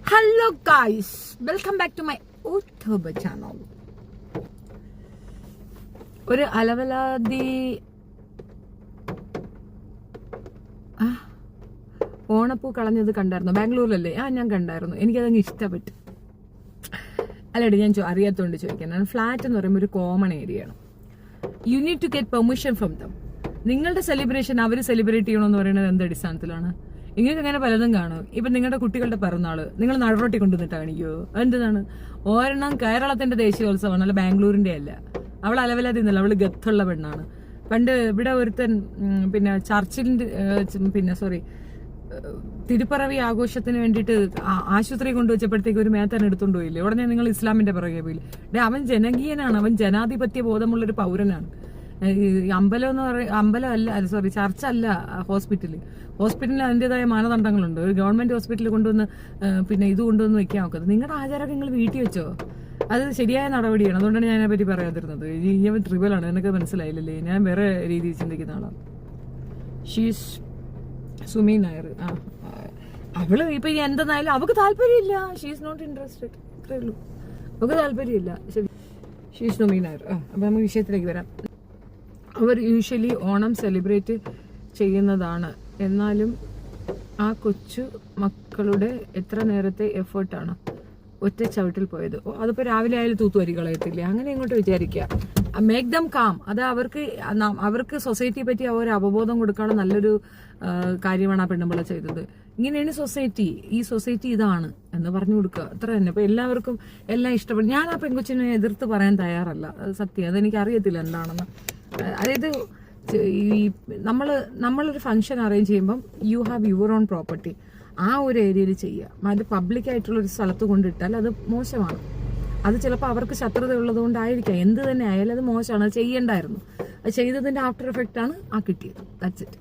Hello guys, welcome back to my YouTube channel. ഒരു അലവലാതി ഓണപ്പൂ കളഞ്ഞത് കണ്ടായിരുന്നു. ബാംഗ്ലൂരിലല്ലേ? ഞാൻ കണ്ടായിരുന്നു. എനിക്കതങ്ങ് ഇഷ്ടപ്പെട്ടു. അല്ലടി, ഞാൻ അറിയാത്തോണ്ട് ചോദിക്കാൻ. ഫ്ലാറ്റ് എന്ന് പറയുമ്പോൾ ഒരു കോമൺ ഏരിയ ആണ്. You need to get permission from them. നിങ്ങളുടെ സെലിബ്രേഷൻ അവർ സെലിബ്രേറ്റ് ചെയ്യണമെന്ന് പറയുന്നത് എന്ത് അടിസ്ഥാനത്തിലാണ്? ഇങ്ങനെ അങ്ങനെ പലതും കാണും. ഇപ്പൊ നിങ്ങളുടെ കുട്ടികളുടെ പിറന്നാള് നിങ്ങൾ നടുറോട്ടി കൊണ്ടുവന്നിട്ട് കാണിക്കോ? എന്താണ്? ഒരെണ്ണം കേരളത്തിന്റെ ദേശീയോത്സവമാണ്, അല്ല ബാംഗ്ലൂരിന്റെ അല്ല. അവൾ അലവലാതി എന്നല്ല, അവള് ഗത്തുള്ള പെണ്ണാണ്. പണ്ട് ഇവിടെ ഒരുത്തൻ പിന്നെ ചർച്ചിലിന്റെ തിരുപ്പറവി ആഘോഷത്തിന് വേണ്ടിയിട്ട് ആശുപത്രി കൊണ്ടുവച്ചപ്പോഴത്തേക്ക് ഒരു മേത്തൻ എടുത്തോണ്ട് പോയില്ലേ? ഉടനെ നിങ്ങൾ ഇസ്ലാമിന്റെ പിറകെ പോയില്ലേ? അവൻ ജനകീയനാണ്, അവൻ ജനാധിപത്യ ബോധമുള്ളൊരു പൗരനാണ്. അമ്പലം എന്ന് പറയുക ചർച്ചല്ല ഹോസ്പിറ്റലിൽ അതിൻ്റെതായ മാനദണ്ഡങ്ങളുണ്ട്. ഒരു ഗവൺമെന്റ് ഹോസ്പിറ്റലിൽ കൊണ്ടുവന്ന് പിന്നെ ഇത് കൊണ്ടുവന്ന് വെക്കാൻ നോക്കുന്നത്. നിങ്ങളുടെ ആചാരമൊക്കെ നിങ്ങൾ വീട്ടിൽ വെച്ചോ? അത് ശരിയായ നടപടിയാണ്. അതുകൊണ്ടാണ് ഞാൻ അതിനെപ്പറ്റി പറയാതിരുന്നത്. ഇവൻ ട്രിബലാണ്, എനിക്ക് മനസ്സിലായില്ലല്ലേ? ഞാൻ വേറെ രീതിയിൽ ചിന്തിക്കുന്ന ആളാണ്. ഷീസ് സുമി നായർ. അവള് ഇപ്പൊ എന്തെന്നായാലും അവക്ക് താല്പര്യമില്ല. ഷീസ് നോട്ട് ഇൻട്രസ്റ്റഡ്, അത്രേ ഉള്ളൂ. അവക്ക് താല്പര്യമില്ല. ശരി, ഷീസ് സുമി നായർ. അപ്പൊ നമുക്ക് വിഷയത്തിലേക്ക് വരാം. അവർ യൂഷ്വലി ഓണം സെലിബ്രേറ്റ് ചെയ്യുന്നതാണ്. എന്നാലും ആ കൊച്ചു മക്കളുടെ എത്ര നേരത്തെ എഫേർട്ടാണ് ഒറ്റ ചവിട്ടിൽ പോയത്. അതിപ്പോ രാവിലെ ആയാലും തൂത്തുവരി കളയത്തില്ലേ? അങ്ങനെ ഇങ്ങോട്ട് വിചാരിക്കുക. Make them calm. അത് അവർക്ക് സൊസൈറ്റിയെ പറ്റി ഒരു അവബോധം കൊടുക്കാനുള്ള നല്ലൊരു കാര്യമാണ് ആ പെണ്ണുമ്പിള്ള ചെയ്തത്. ഇങ്ങനെയാണ് സൊസൈറ്റി, ഈ സൊസൈറ്റി ഇതാണ് എന്ന് പറഞ്ഞു കൊടുക്കുക, അത്ര തന്നെ. അപ്പൊ എല്ലാവർക്കും എല്ലാം ഇഷ്ടപ്പെടും. ഞാൻ ആ പെൺകൊച്ചിനെ എതിർത്ത് പറയാൻ തയ്യാറല്ല, അത് സത്യം. അതെനിക്ക് അറിയത്തില്ല എന്താണെന്ന്. അതായത് ഈ നമ്മളൊരു ഫംഗ്ഷൻ അറേഞ്ച് ചെയ്യുമ്പം you have your own property. ആ ഒരു ഏരിയയിൽ ചെയ്യുക. അത് പബ്ലിക്കായിട്ടുള്ള ഒരു സ്ഥലത്ത് കൊണ്ടിട്ടാൽ അത് മോശമാണ്. അത് ചിലപ്പോൾ അവർക്ക് ശത്രുത ഉള്ളത് കൊണ്ടായിരിക്കാം. എന്ത് തന്നെ ആയാലും അത് മോശമാണ്. അത് ചെയ്യണ്ടായിരുന്നു. അത് ചെയ്തതിന്റെ ആഫ്റ്റർ എഫക്റ്റ് ആണ് ആ കിട്ടിയത്. That's it.